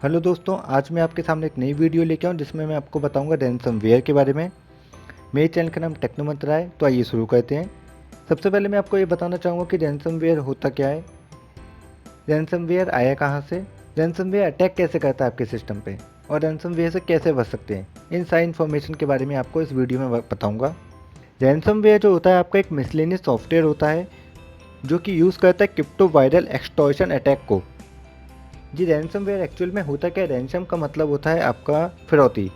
Hello दोस्तों, आज मैं आपके सामने एक नई वीडियो लेके आऊँ जिसमें मैं आपको बताऊंगा रैनसमवेयर के बारे में। मेरे चैनल का नाम टेक्नो मंत्रा है, तो आइए शुरू करते हैं। सबसे पहले मैं आपको ये बताना चाहूँगा कि रैनसमवेयर होता क्या है, रैनसमवेयर आया कहाँ से, रैनसमवेयर अटैक कैसे करता है आपके सिस्टम पे, और रैनसमवेयर से कैसे बच सकते हैं। इन सारी इन्फॉर्मेशन के बारे में आपको इस वीडियो में बताऊँगा। रैनसमवेयर जो होता है आपका एक मिसलेनियस सॉफ्टवेयर होता है जो कि यूज़ करता है क्रिप्टो वायरल एक्सटॉर्शन अटैक को। जी, रैनसमवेयर एक्चुअल में होता क्या है, रैनसम का मतलब होता है आपका फिरौती।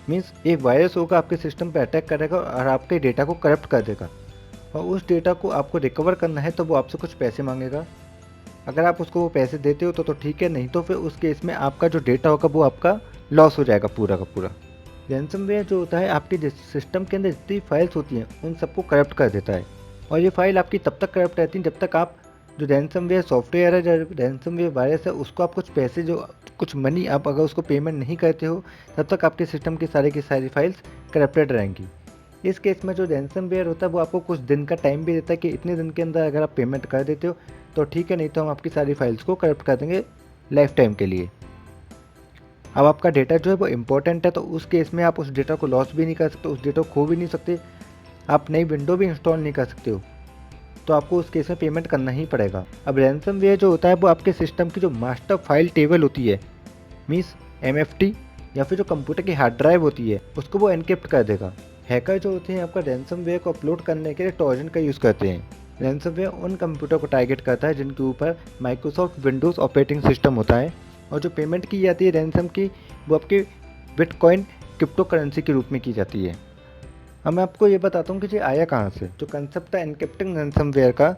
मीन्स एक वायरस होगा आपके सिस्टम पे अटैक करेगा और आपके डेटा को करप्ट कर देगा, और उस डेटा को आपको रिकवर करना है तो वो आपसे कुछ पैसे मांगेगा। अगर आप उसको वो पैसे देते हो तो ठीक है, नहीं तो फिर उस केस में आपका जो डेटा होगा वो आपका लॉस हो जाएगा पूरा का पूरा। रैनसमवेयर जो होता है आपके सिस्टम के अंदर जितनी फाइल्स होती हैं उन सबको करप्ट कर देता है, और ये फाइल आपकी तब तक करप्ट रहती है जब तक आप जो रैनसमवेयर सॉफ्टवेयर है, जो रैनसमवेयर वायरस है, उसको आप कुछ पैसे, जो कुछ मनी आप अगर उसको पेमेंट नहीं करते हो, तब तक आपके सिस्टम की सारी फाइल्स करप्टेड रहेंगी। इस केस में जो रैनसमवेयर होता है वो आपको कुछ दिन का टाइम भी देता है कि इतने दिन के अंदर अगर आप पेमेंट कर देते हो तो ठीक है, नहीं तो हम आपकी सारी फाइल्स को करप्ट कर देंगे लाइफ टाइम के लिए। अब आपका डेटा जो है वो इम्पोर्टेंट है, तो उस केस में आप उस डेटा को लॉस भी नहीं कर सकते, उस डेटा को खो भी नहीं सकते, आप नई विंडो भी इंस्टॉल नहीं कर सकते हो, तो आपको उस केस में पेमेंट करना ही पड़ेगा। अब रैनसमवेयर जो होता है वो आपके सिस्टम की जो मास्टर फाइल टेबल होती है, मीन्स MFT, या फिर जो कंप्यूटर की हार्ड ड्राइव होती है, उसको वो एनक्रिप्ट कर देगा। हैकर जो होते हैं आपका रैनसमवेयर को अपलोड करने के लिए ट्रोजन का यूज़ करते हैं। रैनसमवेयर उन कंप्यूटर को टारगेट करता है जिनके ऊपर माइक्रोसॉफ्ट विंडोज़ ऑपरेटिंग सिस्टम होता है, और जो पेमेंट की जाती है रैनसम की, वो आपकी बिटकॉइन क्रिप्टो करेंसी के रूप में की जाती है। अब मैं आपको ये बताता हूँ कि ये आया कहाँ से। जो कंसेप्ट था एनक्रिप्टिंग रैनसमवेयर का,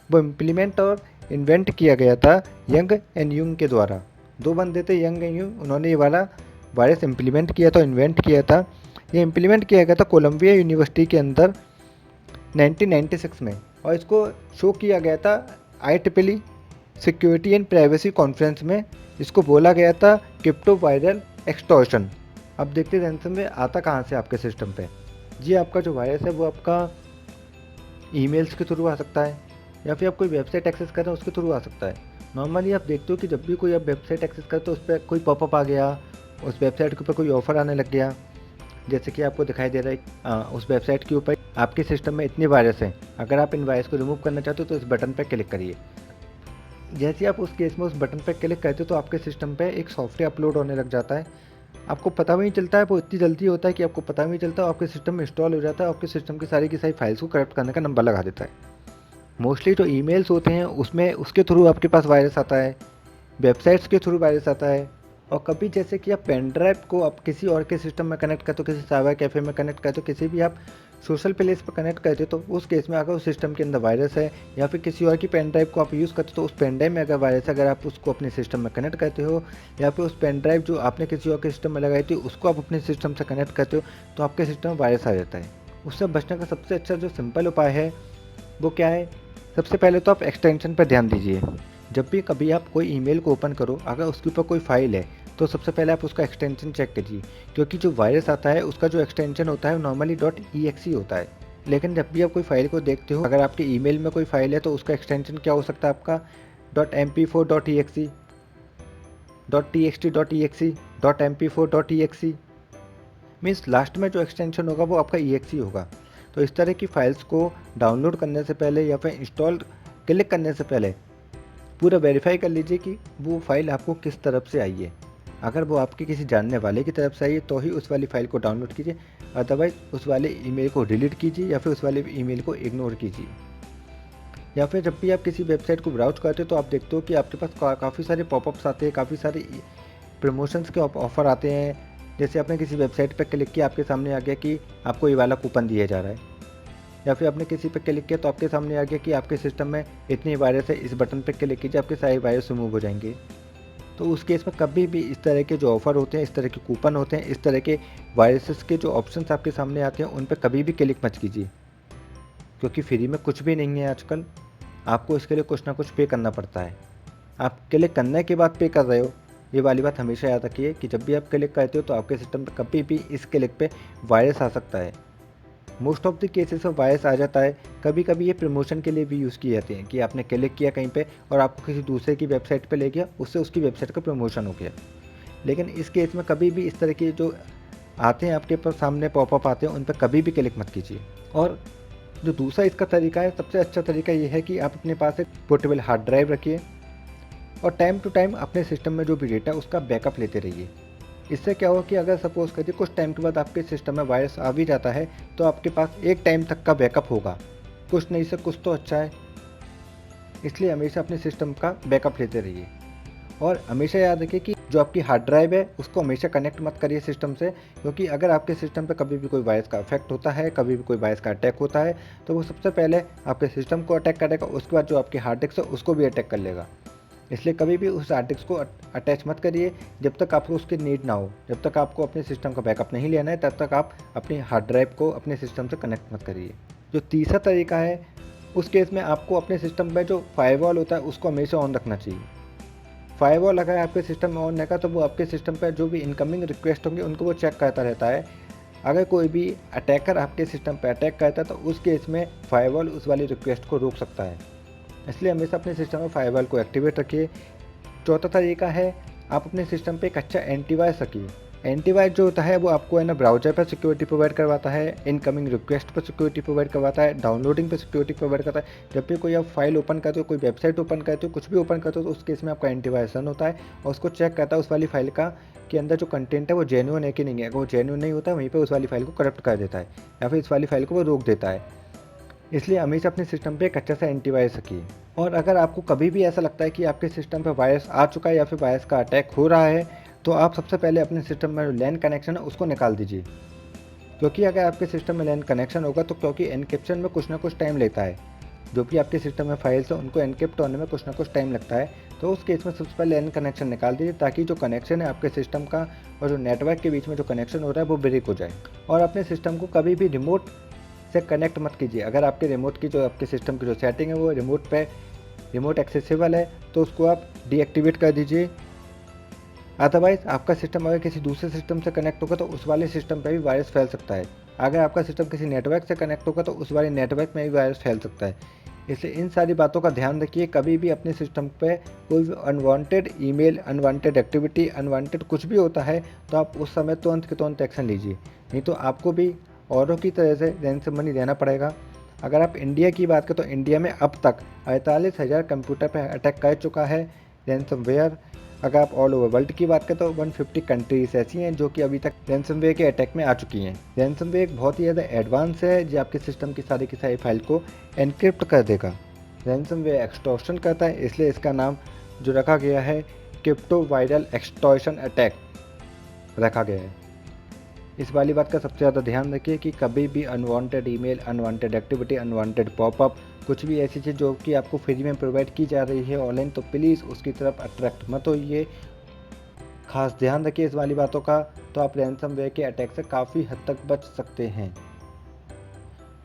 वो इम्प्लीमेंट और इन्वेंट किया गया था यंग एंड यूंग के द्वारा। दो बंदे थे, यंग एंड यूंग, उन्होंने ये वाला वायरस इम्प्लीमेंट किया था, इन्वेंट किया था। ये इम्प्लीमेंट किया गया था कोलंबिया यूनिवर्सिटी के अंदर 1996 में, और इसको शो किया गया था IEEE security and privacy conference में। इसको बोला गया था क्रिप्टो वायरल एक्सटॉर्शन। अब देखते हैं रैनसमवेयर आता कहाँ से आपके सिस्टम पे। जी, आपका जो वायरस है वो आपका ईमेल्स के थ्रू आ सकता है, या फिर आप कोई वेबसाइट एक्सेस कर रहे हो उसके थ्रू आ सकता है। नॉर्मली आप देखते हो कि जब भी कोई आप वेबसाइट एक्सेस करते हो उस पर कोई पॉपअप आ गया, उस वेबसाइट के ऊपर कोई ऑफर आने लग गया, जैसे कि आपको दिखाई दे रहा है उस वेबसाइट के ऊपर आपके सिस्टम में इतने वायरस हैं, अगर आप इन वायरस को रिमूव करना चाहते हो तो इस बटन पर क्लिक करिए। जैसे आप उस केस में उस बटन पर क्लिक करते हो तो आपके सिस्टम पे एक सॉफ्टवेयर अपलोड होने लग जाता है। आपको पता भी नहीं चलता है, वो इतनी जल्दी होता है कि आपको पता भी नहीं चलता, आपके सिस्टम में इंस्टॉल हो जाता है, आपके सिस्टम की सारी फाइल्स को करप्ट करने का नंबर लगा देता है। मोस्टली जो ईमेल्स होते हैं उसमें उसके थ्रू आपके पास वायरस आता है, वेबसाइट्स के थ्रू वायरस आता है, और कभी जैसे कि आप पेन ड्राइव को आप किसी और के सिस्टम में कनेक्ट करते हो, किसी साइबर कैफ़े में कनेक्ट करते हो, किसी भी आप सोशल प्लेस पर कनेक्ट करते हो, तो उस केस में अगर उस सिस्टम के अंदर वायरस है, या फिर किसी और की पेन ड्राइव को आप यूज़ करते हो तो उस पेन ड्राइव में अगर वायरस है, अगर आप उसको अपने सिस्टम में कनेक्ट करते हो, या फिर उस पेन ड्राइव जो आपने किसी और के सिस्टम में लगाई थी उसको आप अपने सिस्टम से कनेक्ट करते हो, तो आपके सिस्टम में वायरस आ जाता है। उससे बचने का सबसे अच्छा जो सिंपल उपाय है वो क्या है, सबसे पहले तो आप एक्सटेंशन पर ध्यान दीजिए। जब भी कभी आप कोई ईमेल को ओपन करो, अगर उसके ऊपर कोई फाइल है तो सबसे पहले आप उसका एक्सटेंशन चेक कीजिए, क्योंकि जो वायरस आता है उसका जो एक्सटेंशन होता है वो नॉर्मली .exe होता है। लेकिन जब भी आप कोई फाइल को देखते हो, अगर आपके ईमेल में कोई फाइल है तो उसका एक्सटेंशन क्या हो सकता है आपका .mp4.exe, .txt.exe, .mp4.exe, means last में जो एक्सटेंशन होगा वो आपका exe होगा। तो इस तरह की फाइल्स को डाउनलोड करने से पहले या फिर इंस्टॉल क्लिक करने से पहले पूरा वेरीफाई कर लीजिए कि वो फाइल आपको किस तरफ से आई है। अगर वो आपके किसी जानने वाले की तरफ से आई है तो ही उस वाली फ़ाइल को डाउनलोड कीजिए, अदरवाइज़ उस वाले ईमेल को डिलीट कीजिए या फिर उस वाले ईमेल को इग्नोर कीजिए। या फिर जब भी आप किसी वेबसाइट को ब्राउज करते हो तो आप देखते हो कि आपके पास काफ़ी सारे पॉपअप्स आते हैं, काफ़ी सारे प्रमोशंस के ऑफ़र आते हैं। जैसे आपने किसी वेबसाइट पर क्लिक किया, आपके सामने आ गया कि आपको ये वाला कूपन दिया जा रहा है, या फिर आपने किसी पे क्लिक किया तो आपके सामने आ गया कि आपके सिस्टम में इतनी वायरस है, इस बटन पे क्लिक कीजिए, आपके सारे वायरस रिमूव हो जाएंगे। तो उस केस में कभी भी इस तरह के जो ऑफ़र होते हैं, इस तरह के कूपन होते हैं, इस तरह के वायरसेस के जो ऑप्शंस आपके सामने आते हैं, उन पे कभी भी क्लिक मत कीजिए, क्योंकि फ्री में कुछ भी नहीं है आजकल। आपको इसके लिए कुछ ना कुछ पे करना पड़ता है। आप क्लिक करने के बाद पे कर रहे हो, ये वाली बात हमेशा याद रखिए कि जब भी आप क्लिक करते हो तो आपके सिस्टम पर कभी भी इस क्लिक पे वायरस आ सकता है। मोस्ट ऑफ द केसेस में वायरस आ जाता है। कभी कभी ये प्रमोशन के लिए भी यूज़ किए जाते हैं कि आपने क्लिक किया कहीं पे और आपको किसी दूसरे की वेबसाइट पे ले गया, उससे उसकी वेबसाइट का प्रमोशन हो गया। लेकिन इस केस में कभी भी इस तरह के जो आते हैं आपके पास सामने पॉपअप आते हैं, उन पर कभी भी क्लिक मत कीजिए। और जो दूसरा इसका तरीका है, सबसे अच्छा तरीका ये है कि आप अपने पास एक पोर्टेबल हार्ड ड्राइव रखिए और टाइम टू टाइम अपने सिस्टम में जो भी डेटा उसका बैकअप लेते रहिए। इससे क्या होगा कि अगर सपोज़ करिए कुछ टाइम के बाद आपके सिस्टम में वायरस आ भी जाता है, तो आपके पास एक टाइम तक का बैकअप होगा। कुछ नहीं से कुछ तो अच्छा है, इसलिए हमेशा अपने सिस्टम का बैकअप लेते रहिए। और हमेशा याद रखिए कि जो आपकी हार्ड ड्राइव है उसको हमेशा कनेक्ट मत करिए सिस्टम से, क्योंकि अगर आपके सिस्टम पे कभी भी कोई वायरस का इफेक्ट होता है, कभी भी कोई वायरस का अटैक होता है, तो वो सबसे पहले आपके सिस्टम को अटैक करेगा, उसके बाद जो आपकी हार्ड डिस्क है उसको भी अटैक कर लेगा। इसलिए कभी भी उस हार्ड डिस्क को अटैच मत करिए जब तक आपको उसकी नीड ना हो। जब तक आपको अपने सिस्टम का बैकअप नहीं लेना है, तब तक आप अपनी हार्ड ड्राइव को अपने सिस्टम से कनेक्ट मत करिए। जो तीसरा तरीका है, उस केस में आपको अपने सिस्टम में जो फायरवॉल होता है उसको हमेशा ऑन रखना चाहिए। फायरवॉल अगर आपके सिस्टम में ऑन रहेगा तो वो आपके सिस्टम पर जो भी इनकमिंग रिक्वेस्ट होंगे उनको वो चेक करता रहता है। अगर कोई भी अटैकर आपके सिस्टम पर अटैक करता है तो उस केस में फायरवॉल उस वाली रिक्वेस्ट को रोक सकता है। इसलिए हमेशा अपने सिस्टम में फायरवॉल को एक्टिवेट रखिए। चौथा तरीका है, आप अपने सिस्टम पे एक अच्छा एंटीवायरस रखिए। एंटीवायरस जो होता है वो आपको है ना ब्राउज़र पर सिक्योरिटी प्रोवाइड करवाता है, इनकमिंग रिक्वेस्ट पर सिक्योरिटी प्रोवाइड करवाता है, डाउनलोडिंग पर सिक्योरिटी प्रोवाइड करता है। जब भी कोई आप फाइल ओपन करते हो, कोई वेबसाइट ओपन करते हो, कुछ भी ओपन करते हो, तो उस केस में आपका एंटीवायरस रन होता है और उसको चेक करता है उस वाली फाइल का कि अंदर जो कंटेंट है वो जेन्युइन है कि नहीं है। अगर वो जेन्युइन नहीं होता है वहीं पर उस वाली फाइल को करप्ट कर देता है या फिर इस वाली फाइल को वो रोक देता है। इसलिए हमेशा अपने सिस्टम पे एक अच्छा सा एंटीवायरस रखिए। और अगर आपको कभी भी ऐसा लगता है कि आपके सिस्टम पे वायरस आ चुका है या फिर वायरस का अटैक हो रहा है, तो आप सबसे पहले अपने सिस्टम में जो लैन कनेक्शन है उसको निकाल दीजिए। क्योंकि अगर आपके सिस्टम में लैन कनेक्शन होगा तो क्योंकि एनक्रिप्शन में कुछ ना कुछ टाइम लेता है, जो भी आपके सिस्टम में फाइल्स हैं उनको एनक्रिप्ट होने में कुछ ना कुछ टाइम लगता है। तो उस केस में सबसे पहले लैन कनेक्शन निकाल दीजिए, ताकि जो कनेक्शन है आपके सिस्टम का और जो नेटवर्क के बीच में जो कनेक्शन हो रहा है वो ब्रेक हो जाए। और अपने सिस्टम को कभी भी रिमोट से कनेक्ट मत कीजिए। अगर आपके रिमोट की जो आपके सिस्टम की जो सेटिंग है वो रिमोट एक्सेसिबल है, तो उसको आप डीएक्टिवेट कर दीजिए। अदरवाइज़ आपका सिस्टम अगर किसी दूसरे सिस्टम से कनेक्ट होगा तो उस वाले सिस्टम पे भी वायरस फैल सकता है। अगर आपका सिस्टम किसी नेटवर्क से कनेक्ट होगा तो उस वाले नेटवर्क में भी वायरस फैल सकता है। इसलिए इन सारी बातों का ध्यान रखिए। कभी भी अपने सिस्टम पे कोई भी unwanted email, unwanted activity, unwanted कुछ भी होता है तो आप उस समय तुरंत के तुरंत एक्शन लीजिए, नहीं तो आपको भी औरों की तरह से रैंसम मनी देना पड़ेगा। अगर आप इंडिया की बात करें तो इंडिया में अब तक 48,000 कंप्यूटर पर अटैक कर चुका है रैंसमवेयर। अगर आप ऑल ओवर वर्ल्ड की बात करें तो 150 कंट्रीज ऐसी हैं जो कि अभी तक रैंसमवेयर के अटैक में आ चुकी हैं। रैंसमवेयर एक बहुत ही ज़्यादा एडवांस है जो आपके सिस्टम की सारी फाइल को एनक्रिप्ट कर देगा। रैंसमवेयर एक्सटॉर्शन करता है, इसलिए इसका नाम जो रखा गया है क्रिप्टो वायरल एक्सटॉर्शन अटैक रखा गया है। इस वाली बात का सबसे ज़्यादा ध्यान रखिए कि कभी भी unwanted email, unwanted activity, unwanted popup, कुछ भी ऐसी चीज़ जो कि आपको फ्री में प्रोवाइड की जा रही है ऑनलाइन, तो प्लीज़ उसकी तरफ अट्रैक्ट मत होइए। खास ध्यान रखिए इस वाली बातों का, तो आप रैंसमवेयर के अटैक से काफ़ी हद तक बच सकते हैं।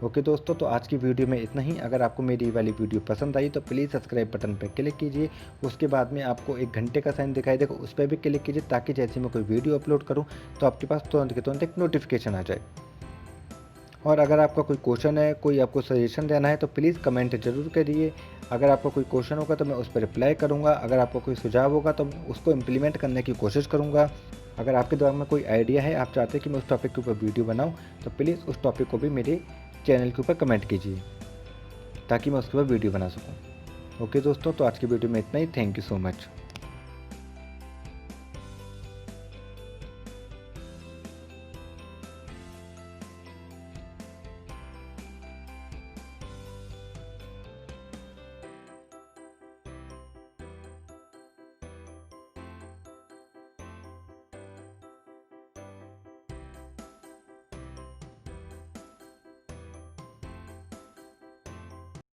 ओके दोस्तों, तो आज की वीडियो में इतना ही। अगर आपको मेरी वाली वीडियो पसंद आई तो प्लीज़ सब्सक्राइब बटन पर क्लिक कीजिए। उसके बाद में आपको एक घंटे का साइन दिखाई देगा, उस पर भी क्लिक कीजिए, ताकि जैसे मैं कोई वीडियो अपलोड करूं तो आपके पास तुरंत के तुरंत एक नोटिफिकेशन आ जाए। और अगर आपका कोई क्वेश्चन है, कोई आपको सजेशन देना है तो प्लीज़ कमेंट ज़रूर करिए। अगर आपका कोई क्वेश्चन होगा तो मैं उस पर रिप्लाई करूँगा। अगर आपको कोई सुझाव होगा तो उसको इम्प्लीमेंट करने की कोशिश करूँगा। अगर आपके दिमाग में कोई आइडिया है, आप चाहते हैं कि मैं उस टॉपिक के ऊपर वीडियो बनाऊँ, तो प्लीज़ उस टॉपिक को भी मेरे चैनल के ऊपर कमेंट कीजिए, ताकि मैं उसके ऊपर वीडियो बना सकूँ। ओके दोस्तों, तो आज की वीडियो में इतना ही। Thank you so much.